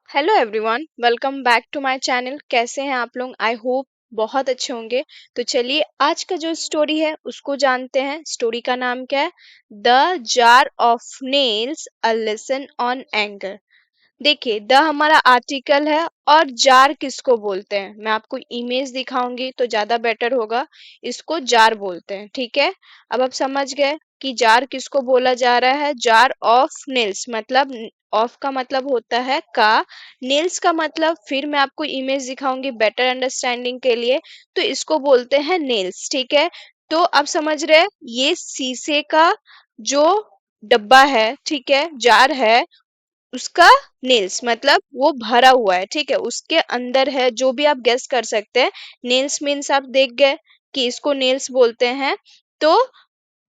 Hello everyone, welcome back to my channel. कैसे हैं आप लोग? आई होप बहुत अच्छे होंगे। तो चलिए आज का जो स्टोरी है उसको जानते हैं। स्टोरी का नाम क्या है? The jar of nails, a lesson on anger. देखिए, द हमारा आर्टिकल है और जार किसको बोलते हैं मैं आपको इमेज दिखाऊंगी तो ज्यादा बेटर होगा। इसको जार बोलते हैं, ठीक है। अब आप समझ गए कि जार किसको बोला जा रहा है। जार ऑफ नेल्स मतलब ऑफ का मतलब होता है का, नेल्स का मतलब फिर मैं आपको इमेज दिखाऊंगी बेटर अंडरस्टैंडिंग के लिए। तो इसको बोलते हैं नेल्स, ठीक है। तो आप समझ रहे हैं, ये शीशे का जो डब्बा है, ठीक है, जार है, उसका नेल्स मतलब वो भरा हुआ है, ठीक है। उसके अंदर है जो भी आप गेस कर सकते हैं। नेल्स मीन्स आप देख गए कि इसको नेल्स बोलते हैं। तो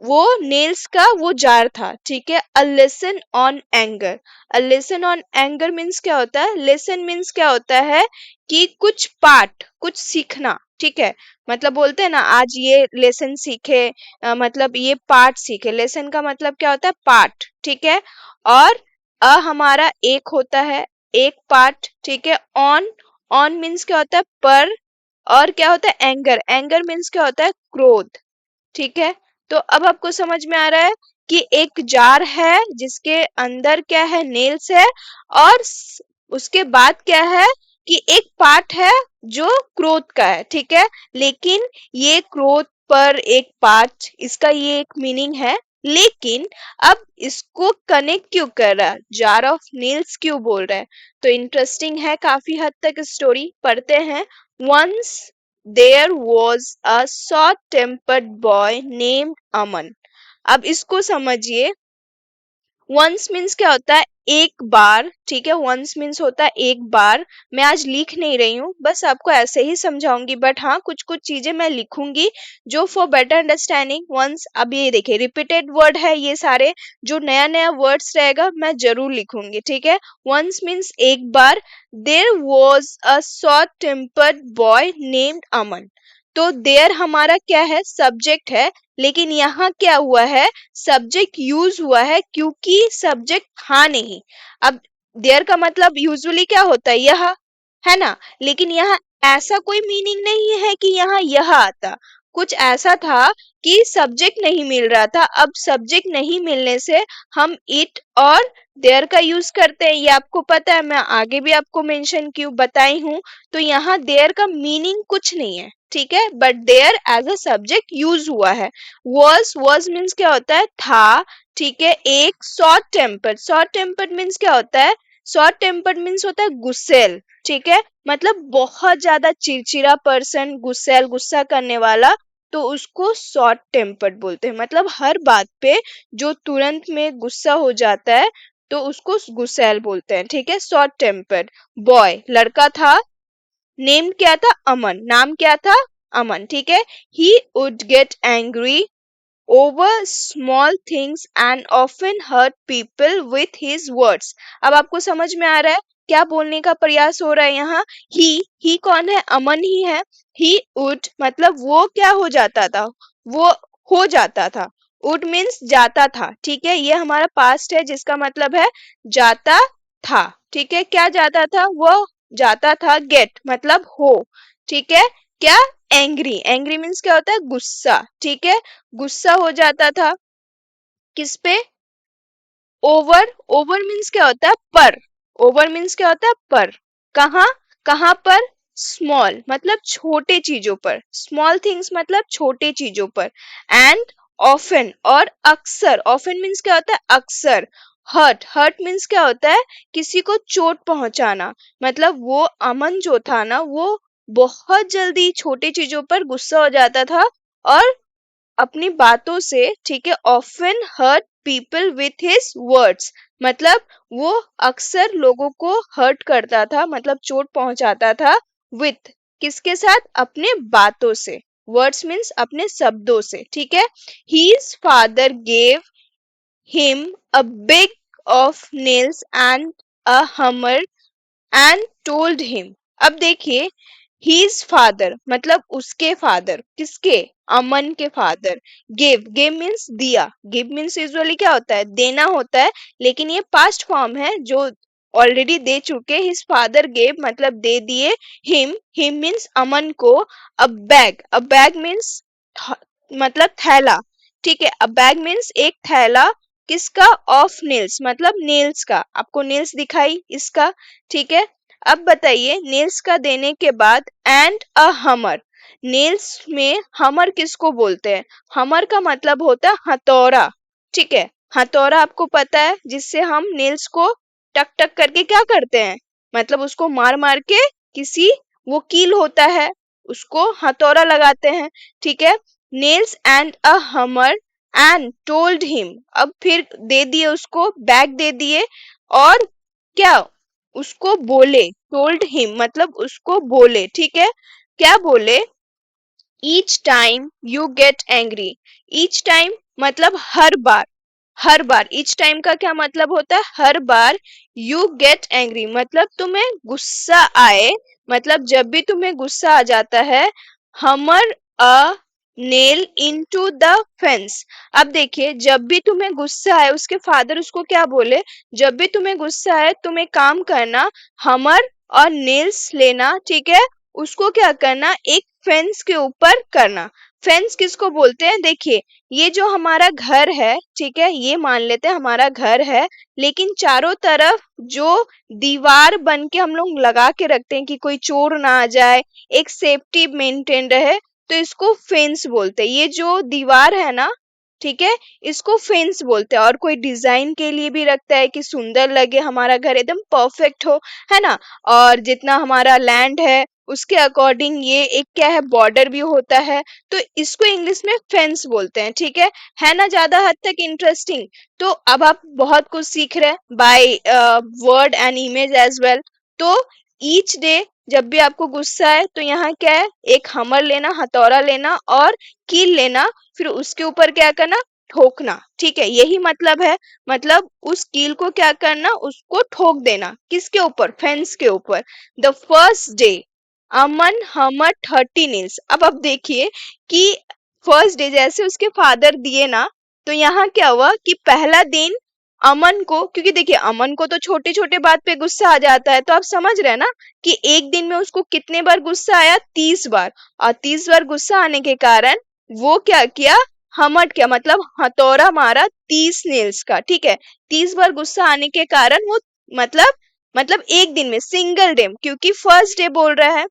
वो नेल्स का वो जार था, ठीक है। A lesson on anger. A lesson on anger means क्या होता है? लेसन मीन्स क्या होता है कि कुछ पार्ट, कुछ सीखना, ठीक है। मतलब बोलते हैं ना आज ये लेसन सीखे, मतलब ये पार्ट सीखे। लेसन का मतलब क्या होता है? पार्ट, ठीक है। और हमारा एक होता है, एक पार्ट, ठीक है। ऑन, ऑन मीन्स क्या होता है? पर। और क्या होता है? एंगर, एंगर मीन्स क्या होता है? क्रोध, ठीक है। तो अब आपको समझ में आ रहा है कि एक जार है जिसके अंदर क्या है? नेल्स है। और उसके बाद क्या है कि एक पार्ट है जो क्रोध का है, ठीक है। लेकिन ये क्रोध पर एक पार्ट, इसका ये एक मीनिंग है। लेकिन अब इसको कनेक्ट क्यों कर रहा है? जार ऑफ नेल्स क्यों बोल रहा है? तो इंटरेस्टिंग है काफी हद तक स्टोरी, पढ़ते हैं। Once There was a short-tempered boy named Aman. अब इसको समझिए। वंस मीन्स क्या होता है? एक बार, ठीक है। वंस मीन्स होता है एक बार। मैं आज लिख नहीं रही हूँ, बस आपको ऐसे ही समझाऊंगी, बट हाँ कुछ कुछ चीजें मैं लिखूंगी जो फॉर बेटर अंडरस्टैंडिंग। वंस, अब ये देखिए रिपीटेड वर्ड है ये सारे, जो नया नया वर्ड्स रहेगा मैं जरूर लिखूंगी, ठीक है। वंस मीन्स एक बार। There was a short tempered boy named Aman. तो देयर हमारा क्या है? सब्जेक्ट है। लेकिन यहाँ क्या हुआ है? सब्जेक्ट यूज हुआ है क्योंकि सब्जेक्ट था नहीं। अब देयर का मतलब यूजुअली क्या होता है? यह, है ना। लेकिन यहाँ ऐसा कोई मीनिंग नहीं है कि यहाँ यह आता। कुछ ऐसा था कि सब्जेक्ट नहीं मिल रहा था। अब सब्जेक्ट नहीं मिलने से हम इट और देयर का यूज करते हैं, ये आपको पता है, मैं आगे भी आपको मेंशन क्यों बताई हूँ। तो यहाँ देयर का मीनिंग कुछ नहीं है, ठीक है, but there is a subject use हुआ है। was मीन्स क्या होता है? था, ठीक है। एक short tempered, short tempered means क्या होता है? शॉर्ट टेम्पर्ड मीन्स होता है गुस्सेल, ठीक है। मतलब बहुत ज्यादा चिड़चिड़ा पर्सन, गुस्सेल, गुस्सा करने वाला। तो उसको शॉर्ट टेम्पर्ड बोलते हैं। मतलब हर बात पे जो तुरंत में गुस्सा हो जाता है तो उसको गुस्सेल बोलते हैं, ठीक है। शॉर्ट टेम्पर्ड बॉय लड़का था। नेम क्या था? अमन। नाम क्या था? अमन, ठीक है। He would get angry over small things and often hurt people with his words. अब आपको समझ में आ रहा है क्या बोलने का प्रयास हो रहा है यहाँ? ही कौन है? अमन ही है। ही वुड मतलब वो क्या हो जाता था? वो हो जाता था। वुड मीन्स जाता था, ठीक है। ये हमारा पास्ट है जिसका मतलब है जाता था, ठीक है। क्या जाता था? वो जाता था। गेट मतलब हो, ठीक है। क्या? एंग्री, एंग्री मीन्स क्या होता है? गुस्सा, ठीक है। गुस्सा हो जाता था किस पे? ओवर, ओवर मीन्स क्या होता है? पर। ओवर मीन्स क्या होता है? पर। कहाँ? कहाँ पर? स्मॉल मतलब छोटे चीजों पर। स्मॉल थिंग्स मतलब छोटे चीजों पर। एंड ऑफन और अक्सर। ऑफन मीन्स क्या होता है? अक्सर। हर्ट, हर्ट मीन्स क्या होता है? किसी को चोट पहुंचाना। मतलब वो अमन जो था ना, वो बहुत जल्दी छोटे चीजों पर गुस्सा हो जाता था और अपनी बातों से, ठीक है। Often hurt people with his words मतलब वो अक्सर लोगों को हर्ट करता था, मतलब चोट पहुंचाता था। विथ किसके साथ? अपने बातों से। वर्ड्स मीन्स अपने शब्दों से, ठीक है। His father gave him a big of nails and a hammer and told him. अब देखिए, हीज फादर मतलब उसके फादर, किसके? अमन के फादर। गिव, गिव मीन्स दिया। गिव मीन्स यूजुअली क्या होता है? देना होता है। लेकिन ये पास्ट फॉर्म है जो ऑलरेडी दे चुके। हिज फादर गेव मतलब दे दिए। हिम मीन्स अमन को अ बैग मीन्स मतलब थैला। ठीक है, अ बैग मीन्स एक थैला किसका, ऑफ नेल्स मतलब नेल्स का। आपको नेल्स दिखाई इसका। ठीक है, अब बताइए नेल्स का देने के बाद एंड अ हमर। नेल्स में हमर किसको बोलते हैं? हमर का मतलब होता है हथौड़ा। ठीक है, हथौड़ा आपको पता है जिससे हम नेल्स को टक टक करके क्या करते हैं, मतलब उसको मार मार के किसी, वो कील होता है उसको हथौड़ा लगाते हैं। ठीक है, नेल्स एंड अ हमर एंड टोल्ड हिम, अब फिर दे दिए उसको, बैग दे दिए और क्या, उसको बोले। टोल्ड हिम मतलब उसको बोले। ठीक है, क्या बोले? Each time you get angry. Each time मतलब हर बार। हर बार, ईच टाइम का क्या मतलब होता है? हर बार। यू गेट एंग्री मतलब तुम्हें गुस्सा आए, मतलब जब भी तुम्हें गुस्सा आ जाता है। हमर a nail into the fence. अब देखिए जब भी तुम्हें गुस्सा आए, उसके फादर उसको क्या बोले? जब भी तुम्हें गुस्सा आए तुम एक काम करना, हमर और नेल्स लेना। ठीक है, उसको क्या करना, एक फेंस के ऊपर करना। फेंस किसको बोलते हैं? देखिए ये जो हमारा घर है, ठीक है, ये मान लेते हैं हमारा घर है, लेकिन चारों तरफ जो दीवार बन के हम लोग लगा के रखते हैं कि कोई चोर ना आ जाए, एक सेफ्टी मेंटेन रहे, तो इसको फेंस बोलते हैं। ये जो दीवार है ना, ठीक है, इसको फेंस बोलते हैं। और कोई डिजाइन के लिए भी रखता है कि सुंदर लगे, हमारा घर एकदम परफेक्ट हो, है ना। और जितना हमारा लैंड है उसके अकॉर्डिंग ये एक क्या है, बॉर्डर भी होता है। तो इसको इंग्लिश में फेंस बोलते हैं। ठीक है ना, ज्यादा हद तक इंटरेस्टिंग। तो अब आप बहुत कुछ सीख रहे हैं by word and image as well. तो ईच डे जब भी आपको गुस्सा है तो यहाँ क्या है, एक हमर लेना, हथौड़ा लेना और कील लेना, फिर उसके ऊपर क्या करना, ठोकना। ठीक है, यही मतलब है। मतलब उस कील को क्या करना, उसको ठोक देना। किसके ऊपर? फेंस के ऊपर। द फर्स्ट डे अमन हमर 30 नील्स। अब देखिए कि फर्स्ट डे जैसे उसके फादर दिए ना, तो यहाँ क्या हुआ कि पहला दिन अमन को, क्योंकि देखिए अमन को तो छोटे छोटे बात पे गुस्सा आ जाता है, तो आप समझ रहे हैं ना कि एक दिन में उसको कितने बार गुस्सा आया, 30 बार। और 30 बार गुस्सा आने के कारण वो क्या किया, हमट क्या मतलब हथौड़ा मारा 30 नेल्स का। ठीक है, 30 बार गुस्सा आने के कारण वो मतलब एक दिन में सिंगल डे, क्योंकि फर्स्ट डे बोल रहा है।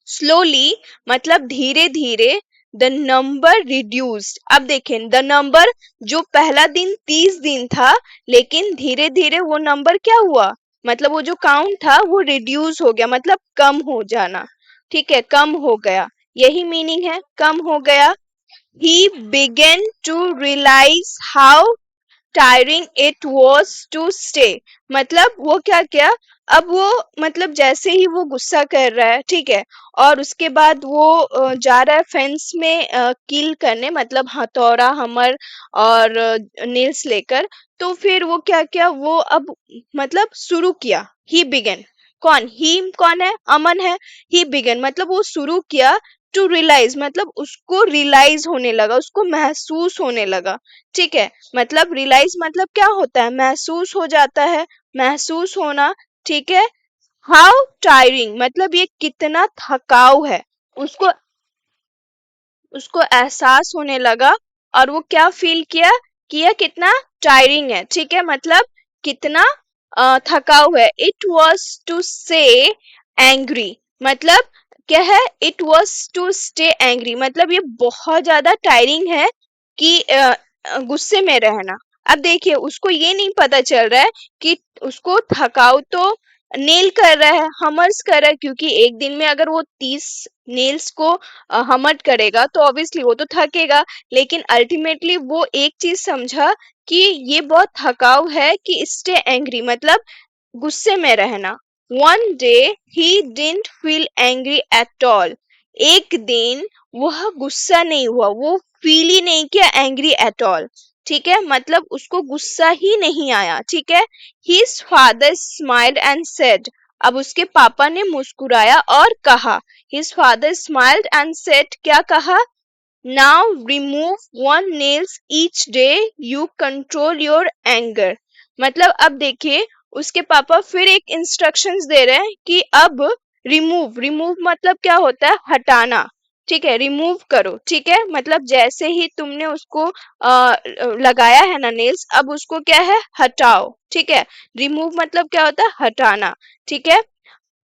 स्लोली मतलब धीरे धीरे। द नंबर रिड्यूस्ड, अब देखें द नंबर, जो पहला दिन 30 दिन था, लेकिन धीरे धीरे वो नंबर क्या हुआ, मतलब वो जो काउंट था वो रिड्यूस हो गया, मतलब कम हो जाना। ठीक है, कम हो गया, यही मीनिंग है, कम हो गया। He began to realise how tiring it was to stay, मतलब वो क्या किया, अब वो मतलब जैसे ही वो गुस्सा कर रहा है, ठीक है, और उसके बाद वो जा रहा है फेंस में किल करने, मतलब हथौड़ा हमर और नेल्स लेकर। तो फिर वो क्या किया, वो अब मतलब शुरू किया। ही बिगन, कौन, ही कौन है, अमन है। ही बिगन मतलब वो शुरू किया। टू रियलाइज मतलब उसको रियलाइज होने लगा, उसको महसूस होने लगा। ठीक है, मतलब रियलाइज मतलब क्या होता है, महसूस हो जाता है, महसूस होना। ठीक है, हाउ टायरिंग मतलब ये कितना थकाऊ है, उसको उसको एहसास होने लगा। और वो क्या फील किया कि यह कितना टायरिंग है। ठीक है, मतलब कितना थकाऊ है। It was to say angry मतलब क्या है, it was to stay angry मतलब ये बहुत ज्यादा टायरिंग है कि गुस्से में रहना। अब देखिए उसको ये नहीं पता चल रहा है कि उसको थकाऊ तो नेल कर रहा है, हमर्स कर रहा है, क्योंकि एक दिन में अगर वो 30 नेल्स को हमट करेगा तो ऑब्वियसली वो तो थकेगा। लेकिन अल्टीमेटली वो एक चीज समझा कि ये बहुत थकाऊ है, कि स्टे एंग्री मतलब गुस्से में रहना। One day he didn't feel angry at all, एक दिन वह गुस्सा नहीं हुआ, वो फील ही नहीं किया एंग्री एट ऑल। ठीक है, मतलब उसको गुस्सा ही नहीं आया। ठीक है, his father smiled and said, अब उसके पापा ने मुस्कुराया और कहा। His father smiled and said, क्या कहा, now remove one nails each day, you control your anger. मतलब अब देखिए उसके पापा फिर एक इंस्ट्रक्शंस दे रहे हैं कि अब रिमूव, रिमूव मतलब क्या होता है, हटाना, ठीक है, रिमूव करो, ठीक है, मतलब जैसे ही तुमने उसको लगाया है ना नेल्स, अब उसको क्या है, हटाओ, ठीक है। रिमूव मतलब क्या होता है, हटाना, ठीक है।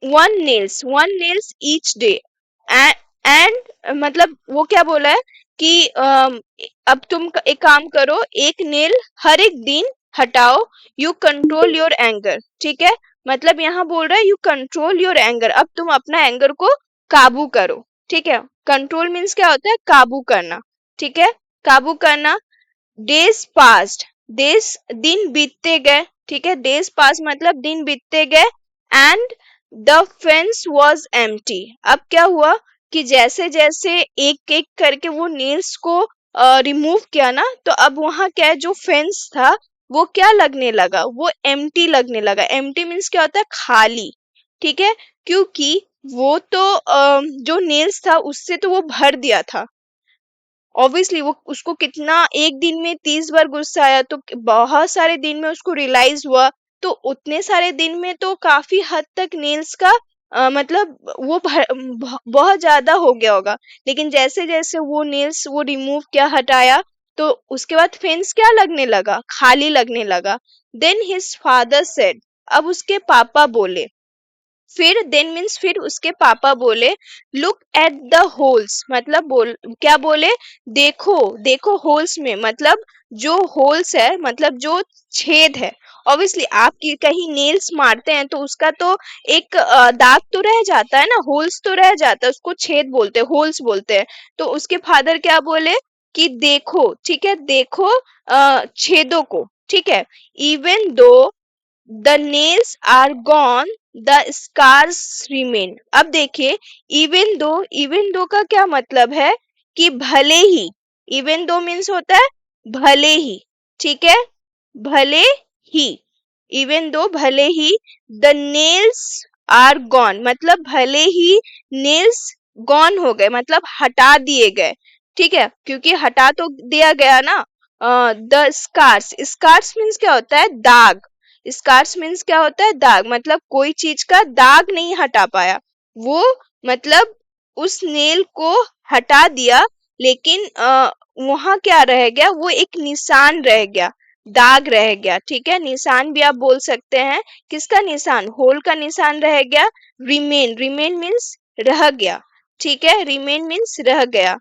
One nails each day, and मतलब वो क्या बोला है कि अब तुम एक काम करो, एक नेल हर एक दिन हटाओ, यू कंट्रोल योर एंगर, ठीक है। मतलब यहाँ बोल रहा है यू कंट्रोल योर एंगर, अब तुम अपना एंगर को काबू करो, ठीक है। कंट्रोल मीन्स क्या होता है, काबू करना, ठीक है, काबू करना। डेज पास्ड, डेज दिन बीतते गए, ठीक है, डेज पास मतलब दिन बीतते गए, and the fence was empty. अब क्या हुआ कि जैसे जैसे एक एक करके वो नेल्स को रिमूव किया ना, तो अब वहां क्या है, जो फेंस था वो क्या लगने लगा, वो एम्प्टी लगने लगा। एम्प्टी मीन्स क्या होता है, खाली, ठीक है, क्योंकि वो तो जो नेल्स था उससे तो वो भर दिया था। ऑब्वियसली वो उसको कितना, एक दिन में 30 बार गुस्सा आया, तो बहुत सारे दिन में उसको रियलाइज हुआ, तो उतने सारे दिन में तो काफी हद तक नेल्स का मतलब वो बहुत ज्यादा हो गया होगा। लेकिन जैसे जैसे वो नेल्स वो रिमूव किया, हटाया, तो उसके बाद फेंस क्या लगने लगा, खाली लगने लगा। देन हिज फादर सेड, अब उसके पापा बोले, फिर देन मीन्स फिर उसके पापा बोले, लुक एट द होल्स, मतलब क्या बोले, देखो, देखो होल्स में, मतलब जो होल्स है, मतलब जो छेद है। ऑब्वियसली आप कहीं नेल्स मारते हैं तो उसका तो एक दाग तो रह जाता है ना, होल्स तो रह जाता है, उसको छेद बोलते हैं, होल्स बोलते हैं। तो उसके फादर क्या बोले कि देखो, ठीक है, देखो छेदों को, ठीक है, even though the nails are gone the scars remain. अब देखिए, इवन दो का क्या मतलब है कि भले ही, इवन दो मीन्स होता है भले ही, ठीक है, भले ही, इवन दो भले ही, द नेल्स आर गॉन मतलब भले ही नेल्स गॉन हो गए, मतलब हटा दिए गए, ठीक है, क्योंकि हटा तो दिया गया ना। द स्कार्स, स्कार्स मीन्स क्या होता है, दाग। स्कार्स मीन्स क्या होता है, दाग, मतलब कोई चीज का दाग नहीं हटा पाया वो, मतलब उस नेल को हटा दिया, लेकिन वहां क्या रह गया, वो एक निशान रह गया, दाग रह गया, ठीक है, निशान भी आप बोल सकते हैं। किसका निशान, होल का निशान रह गया। रिमेन, रिमेन मीन्स रह गया, ठीक है, रिमेन मीन्स रह गया,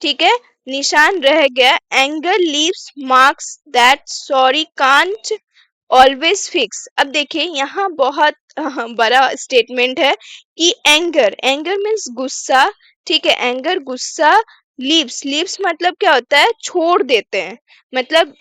ठीक है, निशान रह गया। Anger leaves marks that sorry can't always fix. अब देखिए यहाँ बहुत बड़ा स्टेटमेंट है कि एंगर, एंगर मीन्स गुस्सा, ठीक है, एंगर गुस्सा, लीव्स, लीव्स मतलब क्या होता है, छोड़ देते हैं, मतलब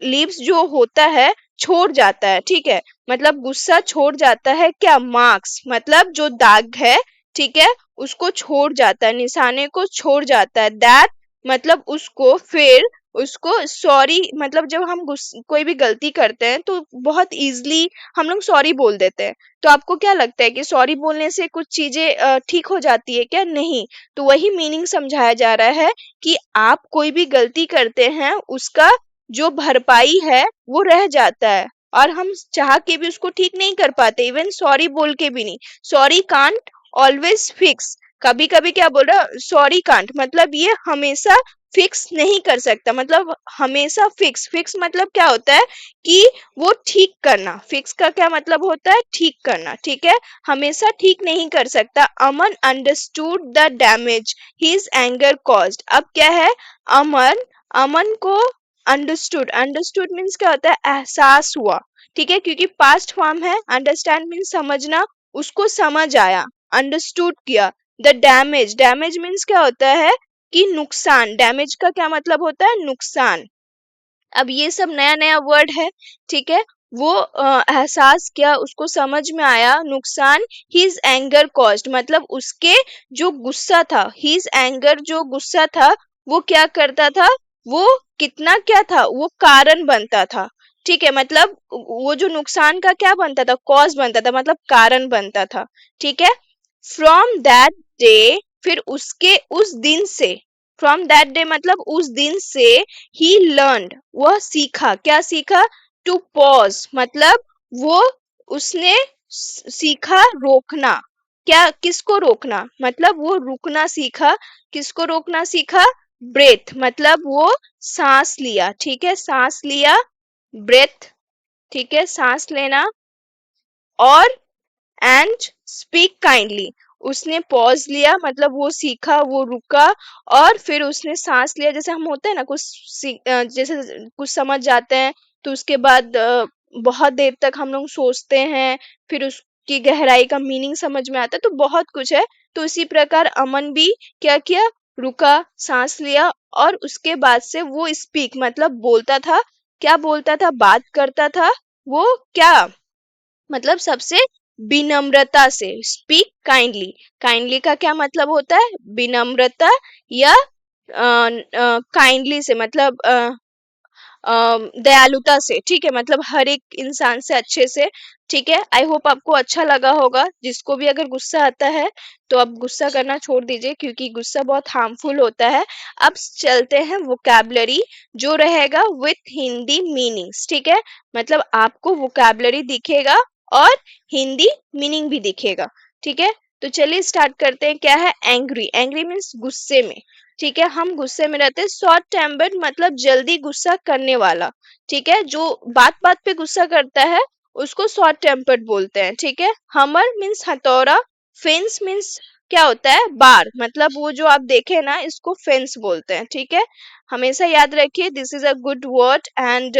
लीव्स जो होता है छोड़ जाता है, ठीक है, मतलब गुस्सा छोड़ जाता है, क्या, मार्क्स मतलब जो दाग है, ठीक है, उसको छोड़ जाता है, निशाने को छोड़ जाता है। दैट मतलब उसको, फिर उसको सॉरी, मतलब जब हम कोई भी गलती करते हैं तो बहुत इजीली हम लोग सॉरी बोल देते हैं। तो आपको क्या लगता है कि सॉरी बोलने से कुछ चीजें ठीक हो जाती है क्या, नहीं। तो वही मीनिंग समझाया जा रहा है कि आप कोई भी गलती करते हैं, उसका जो भरपाई है वो रह जाता है, और हम चाह के भी उसको ठीक नहीं कर पाते, इवन सॉरी बोल के भी नहीं। सॉरी कांट ऑलवेज फिक्स, कभी कभी क्या बोल रहा, सॉरी कांट मतलब ये हमेशा फिक्स नहीं कर सकता, मतलब हमेशा फिक्स, फिक्स मतलब क्या होता है कि वो ठीक करना, फिक्स का क्या मतलब होता है, ठीक करना, ठीक है, हमेशा ठीक नहीं कर सकता। Aman understood the damage his anger caused. अब क्या है, अमन, अमन को अंडरस्टूड, अंडरस्टूड मीन्स क्या होता है, एहसास हुआ, ठीक है, क्योंकि पास्ट फॉर्म है। अंडरस्टैंड मीन्स समझना, उसको समझ आया, अंडरस्टूड किया। द डैमेज, डैमेज मीन्स क्या होता है कि नुकसान, डैमेज का क्या मतलब होता है, नुकसान। अब ये सब नया नया वर्ड है, ठीक है, वो एहसास किया, उसको समझ में आया, नुकसान। हिज एंगर कॉज्ड मतलब उसके जो गुस्सा था, हिज एंगर जो गुस्सा था वो क्या करता था, वो कितना क्या था, वो कारण बनता था, ठीक है, मतलब वो जो नुकसान का क्या बनता था, कॉज बनता था, मतलब कारण बनता था, ठीक है। फ्रॉम दैट डे, फिर उसके उस दिन से, फ्रॉम दैट डे मतलब उस दिन से, ही लर्नड वह सीखा, क्या सीखा, टू पॉज मतलब वो उसने सीखा रोकना। क्या, किसको रोकना, मतलब वो रुकना सीखा। किसको रोकना सीखा? ब्रेथ मतलब वो सांस लिया, ठीक है, सांस लिया, ब्रेथ, ठीक है, सांस लेना। और एंड स्पीक काइंडली, उसने पॉज लिया मतलब वो सीखा, वो रुका। और फिर उसने सांस लिया, जैसे हम होते हैं ना कुछ जैसे कुछ समझ जाते हैं तो उसके बाद बहुत देर तक हम लोग सोचते हैं, फिर उसकी गहराई का मीनिंग समझ में आता है, तो बहुत कुछ है। तो इसी प्रकार अमन भी क्या किया, रुका, सांस लिया, और उसके बाद से वो स्पीक मतलब बोलता था। क्या बोलता था? बात करता था। वो क्या, मतलब सबसे विनम्रता से, स्पीक काइंडली। काइंडली का क्या मतलब होता है? विनम्रता, या काइंडली से मतलब दयालुता से, ठीक है, मतलब हर एक इंसान से अच्छे से। ठीक है, आई होप आपको अच्छा लगा होगा। जिसको भी अगर गुस्सा आता है तो आप गुस्सा करना छोड़ दीजिए, क्योंकि गुस्सा बहुत हार्मफुल होता है। अब चलते हैं वोकैबलरी जो रहेगा विथ हिंदी मीनिंग्स, ठीक है, मतलब आपको वोकैबलरी दिखेगा और हिंदी मीनिंग भी दिखेगा, ठीक है। तो चलिए स्टार्ट करते हैं। क्या है? एंग्री। एंग्री मीन्स गुस्से में, ठीक है, हम गुस्से में रहते हैं। शॉर्ट टेम्पर्ड मतलब जल्दी गुस्सा करने वाला, ठीक है, जो बात बात पे गुस्सा करता है उसको शॉर्ट टेम्पर्ड बोलते हैं, ठीक है। हमर मीन्स हथौड़ा। फेंस मीन्स क्या होता है? बार, मतलब वो जो आप देखे ना इसको फेंस बोलते हैं, ठीक है। हमेशा याद रखिए, this is a good word and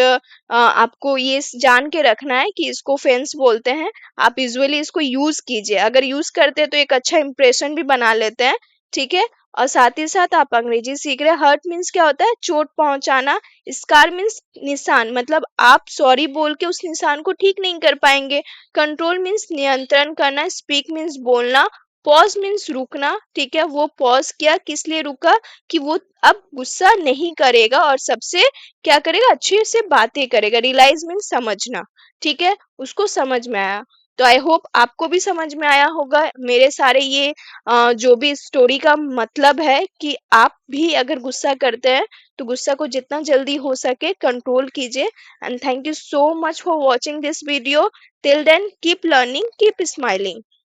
आपको ये जान के रखना है कि इसको फेंस बोलते हैं। आप यूजुअली इसको यूज कीजिए, अगर यूज करते हैं तो एक अच्छा इंप्रेशन भी बना लेते हैं, ठीक है। और साथ ही साथ आप अंग्रेजी सीख रहे हैं। हर्ट मीन्स क्या होता है? चोट पहुंचाना। स्कार मीन्स निशान, मतलब आप सॉरी बोल के उस निशान को ठीक नहीं कर पाएंगे। कंट्रोल मीन्स नियंत्रण करना। स्पीक मीन्स बोलना। पॉज मीन्स रुकना, ठीक है, वो पॉज किया, किस लिए रुका? कि वो अब गुस्सा नहीं करेगा और सबसे क्या करेगा? अच्छे से बातें करेगा। रियलाइज मीन्स समझना, ठीक है, उसको समझ में आया। तो आई होप आपको भी समझ में आया होगा मेरे सारे ये जो भी स्टोरी का मतलब है कि आप भी अगर गुस्सा करते हैं तो गुस्सा को जितना जल्दी हो सके कंट्रोल कीजिए। And thank you so much for watching this video. Till then keep learning, keep smiling.